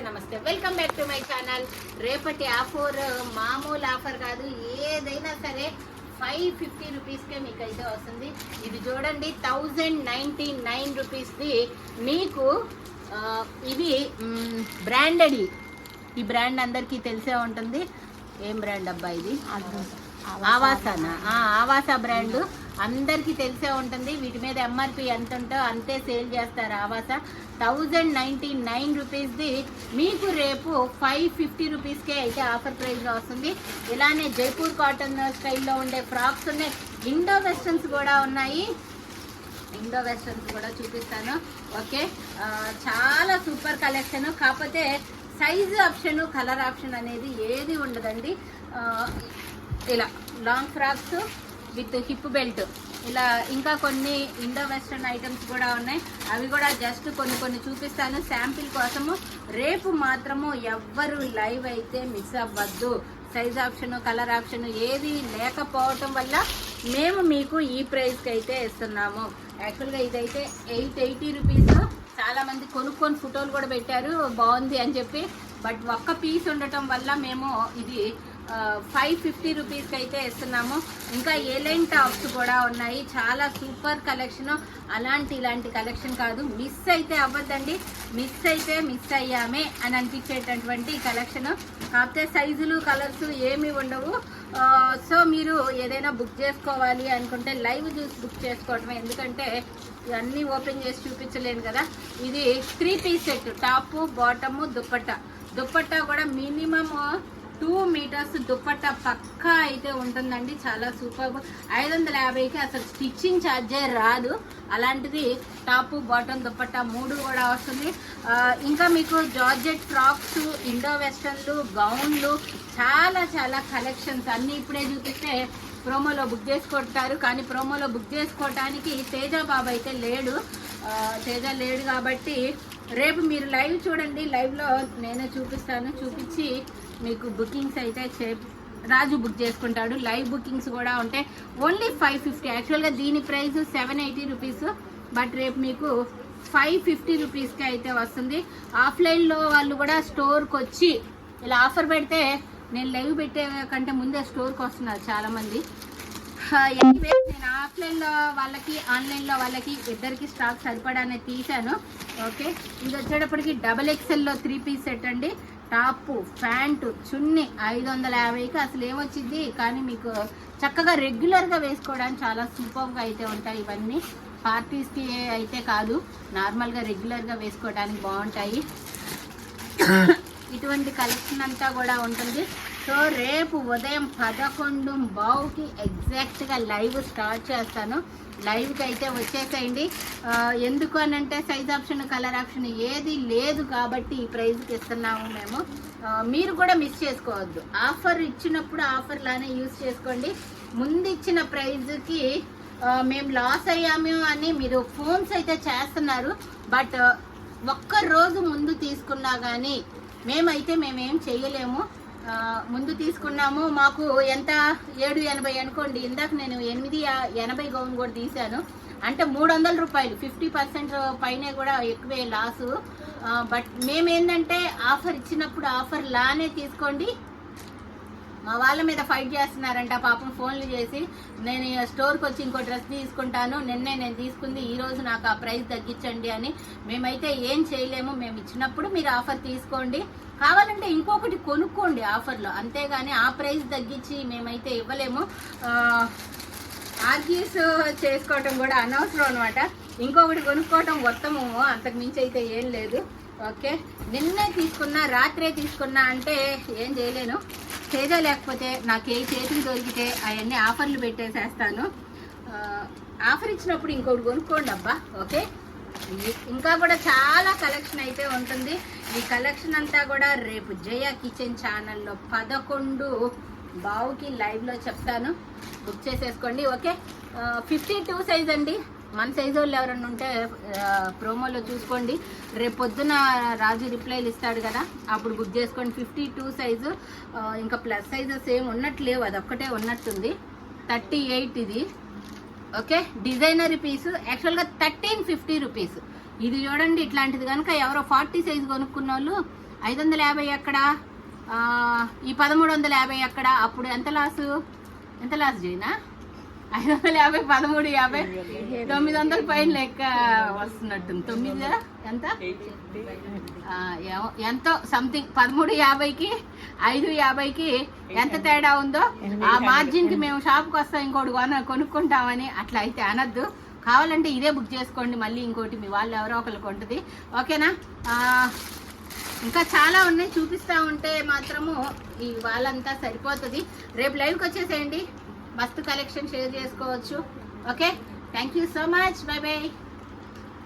నమస్తే welcome back to my channel. రేపటి offer మామూలు ఆఫర్ కాదు, ఏదైనా సరే 550 రూపీస్కే మీకు అయితే వస్తుంది. ఇది చూడండి 1099 రూపీస్ది మీకు. ఇవి బ్రాండెడ్. ఈ బ్రాండ్ అందరికీ తెలిసే ఉంటుంది. ఏం బ్రాండ్ అబ్బా ఇది? ఆవాసానా? ఆవాసా బ్రాండ్ అందరికీ తెలిసే ఉంటుంది. వీటి మీద ఎంఆర్పి ఎంత ఉంటో అంతే సేల్ చేస్తారు. ఆవాసా 1099 రూపీస్ది మీకు రేపు 550 రూపీస్కే అయితే ఆఫర్ ప్రైస్లో వస్తుంది. ఇలానే జైపూర్ కాటన్ స్టైల్లో ఉండే ఫ్రాక్స్ ఉన్నాయి, ఇండో వెస్టర్న్స్ కూడా ఉన్నాయి. ఇండో వెస్టర్న్స్ కూడా చూపిస్తాను. ఓకే, చాలా సూపర్ కలెక్షన్. కాకపోతే సైజు ఆప్షన్, కలర్ ఆప్షన్ అనేది ఏది ఉండదండి. ఇలా long frocks with hip belt, ఇలా ఇంకా కొన్ని ఇండో వెస్టర్న్ ఐటమ్స్ కూడా ఉన్నాయి. అవి కూడా జస్ట్ కొన్ని చూపిస్తాను శాంపిల్ కోసము. రేపు మాత్రము ఎవ్వరు లైవ్ అయితే మిస్ అవ్వద్దు. సైజ్ ఆప్షన్, కలర్ ఆప్షన్ ఏది లేకపోవటం వల్ల మేము మీకు ఈ ప్రైస్కి అయితే ఇస్తున్నాము. యాక్చువల్గా ఇదైతే 880 రూపీస్. చాలామంది కొనుక్కొని ఫోటోలు కూడా పెట్టారు బాగుంది అని చెప్పి. బట్ ఒక్క పీస్ ఉండటం వల్ల మేము ఇది 550 రూపీస్కి అయితే ఇస్తున్నాము. ఇంకా ఏలైన్ టాప్స్ కూడా ఉన్నాయి. చాలా సూపర్ కలెక్షన్. ఇలాంటి కలెక్షన్ కాదు, మిస్ అయితే అవ్వద్దండి. మిస్ అయ్యామే అని అనిపించేటటువంటి కలెక్షన్. కాకపోతే సైజులు, కలర్స్ ఏమీ ఉండవు. సో మీరు ఏదైనా బుక్ చేసుకోవాలి అనుకుంటే లైవ్ చూసి బుక్ చేసుకోవటమే. ఎందుకంటే ఇవన్నీ ఓపెన్ చేసి చూపించలేను కదా. ఇది 3 piece set, top, bottom, dupatta కూడా మినిమం 2 మీటర్స్ దుప్పట్టా పక్కా అయితే ఉంటుందండి. చాలా సూపర్. 550కి అసలు స్టిచ్చింగ్ ఛార్జే రాదు. అలాంటిది టాప్, బాటమ్, దుప్పట్టా 3 కూడా వస్తుంది. ఇంకా మీకు జార్జెట్ ఫ్రాక్స్, ఇండో వెస్టర్న్లు, గౌన్లు, చాలా కలెక్షన్స్ అన్నీ ఇప్పుడే చూపిస్తే ప్రోమోలో బుక్ చేసుకుంటారు. కానీ ప్రోమోలో బుక్ చేసుకోవటానికి తేజ బాబు అయితే లేడు. కాబట్టి రేపు మీరు లైవ్ చూడండి. లైవ్లో నేనే చూపిస్తాను. చూపించి మీకు బుకింగ్స్ అయితే రాజు బుక్ చేసుకుంటాడు. లైవ్ బుకింగ్స్ కూడా ఉంటాయి. ఓన్లీ 550. యాక్చువల్గా దీని ప్రైస్ 780 రూపీస్. బట్ రేపు మీకు 550 రూపీస్కి అయితే వస్తుంది. ఆఫ్లైన్లో వాళ్ళు కూడా స్టోర్కి వచ్చి ఇలా ఆఫర్ పెడితే నేను లైవ్ పెట్టే కంటే ముందే స్టోర్కి వస్తున్నారు చాలామంది. ఎనీవే నేను ఆఫ్లైన్లో వాళ్ళకి, ఆన్లైన్లో వాళ్ళకి ఇద్దరికి స్టాక్ సరిపడానే తీశాను. ఓకే, ఇది వచ్చేటప్పటికి XXLలో 3 పీస్ సెట్ అండి. టాప్, ప్యాంటు, చున్నీ 550కి అసలు ఏమొచ్చింది. కానీ మీకు చక్కగా రెగ్యులర్గా వేసుకోవడానికి చాలా సూపర్గా అయితే ఉంటాయి. ఇవన్నీ పార్టీస్కి అయితే కాదు, నార్మల్గా రెగ్యులర్గా వేసుకోవడానికి బాగుంటాయి. ఇటువంటి కలెక్షన్ అంతా కూడా ఉంటుంది. సో రేపు ఉదయం 11:15కి ఎగ్జాక్ట్గా లైవ్ స్టార్ట్ చేస్తాను. లైవ్కి అయితే వచ్చేసేయండి. ఎందుకు అనంటే సైజ్ ఆప్షన్, కలర్ ఆప్షన్ ఏది లేదు కాబట్టి ఈ ప్రైజ్కి ఇస్తున్నాము మేము. మీరు కూడా మిస్ చేసుకోవద్దు. ఆఫర్ ఇచ్చినప్పుడు ఆఫర్లానే యూజ్ చేసుకోండి. ముందు ఇచ్చిన ప్రైజ్కి మేము లాస్ అయ్యాము అని మీరు ఫోన్స్ అయితే చేస్తున్నారు. బట్ ఒక్కరోజు ముందు తీసుకున్నా కానీ మేమేం చేయలేము. ముందు తీసుకున్నాము, మాకు ఎంత 780 అనుకోండి. ఇందాక నేను 880 గౌన్ కూడా తీశాను. అంటే 300 రూపాయలు, 50% పైనే కూడా ఎక్కువే లాసు. బట్ మేమేంటంటే ఆఫర్ ఇచ్చినప్పుడు ఆఫర్ లానే తీసుకోండి. మా వాళ్ళ మీద ఫైట్ చేస్తున్నారంట పాపం. ఫోన్లు చేసి నేను స్టోర్కి వచ్చి ఇంకో డ్రెస్ తీసుకుంటాను, నేను తీసుకుంది, ఈరోజు నాకు ఆ ప్రైస్ తగ్గించండి అని. మేమైతే ఏం చేయలేము. మేము ఇచ్చినప్పుడు మీరు ఆఫర్ తీసుకోండి. కావాలంటే ఇంకొకటి కొనుక్కోండి ఆఫర్లో, అంతేగాని ఆ ప్రైస్ తగ్గించి మేమైతే ఇవ్వలేము. ఆర్గ్యూస్ చేసుకోవటం కూడా అనవసరం అనమాట. ఇంకొకటి కొనుక్కోవటం ఉత్తమము, అంతకు మించి అయితే ఏం లేదు. ఓకే, నిన్నే తీసుకున్నా, రాత్రే తీసుకున్నా అంటే ఏం చేయలేను. తేజ లేకపోతే నాకు ఏ చేతికి దొరికితే అవన్నీ ఆఫర్లు పెట్టేసేస్తాను. ఆఫర్ ఇచ్చినప్పుడు ఇంకొకటి కొనుక్కోండి అబ్బా. ఓకే, ఇంకా కూడా చాలా కలెక్షన్ అయితే ఉంటుంది. ఈ కలెక్షన్ అంతా కూడా రేపు జయ కిచెన్ ఛానల్లో 11:15కి లైవ్లో చెప్తాను. బుక్ చేసేసుకోండి. ఓకే, 52 సైజ్ అండి. మన సైజు వాళ్ళు ఎవరన్నా ఉంటే ప్రోమోలో చూసుకోండి. రేపు పొద్దున రాజు రిప్లైలు ఇస్తాడు కదా, అప్పుడు బుక్ చేసుకోండి. 52 సైజు. ఇంకా ప్లస్ సైజెస్ ఏమి ఉన్నట్లేవు, అదొక్కటే ఉన్నట్టుంది. 38 ఇది. ఓకే, డిజైనర్ పీసు యాక్చువల్గా 1350 రూపీస్. ఇది చూడండి, ఇట్లాంటిది కనుక ఎవరో 40 సైజు కొనుక్కున్న వాళ్ళు 550 ఎక్కడ, ఈ 1350 ఎక్కడ? అప్పుడు ఎంత లాస్ చేయనా? 550, 1350, 900 పైన లెక్క వస్తున్నట్టుంది. 9 ఎంత ఎంతో సంథింగ్ 1350కి 550కి ఎంత తేడా ఉందో ఆ మార్జిన్కి మేము షాప్కి వస్తాం ఇంకోటి కొనుక్కుంటామని అట్లా అయితే అనద్దు. కావాలంటే ఇదే బుక్ చేసుకోండి, మళ్ళీ ఇంకోటి మీ వాళ్ళు ఎవరో ఒకరు కొంటుంది. ఓకేనా? ఇంకా చాలా ఉన్నాయి, చూపిస్తూ ఉంటే మాత్రము ఈ వాళ్ళంతా సరిపోతుంది. రేపు లైవ్కి వచ్చేసేయండి, మస్తు కలెక్షన్ షేర్ చేసుకోవచ్చు. Okay, thank you so much, by by.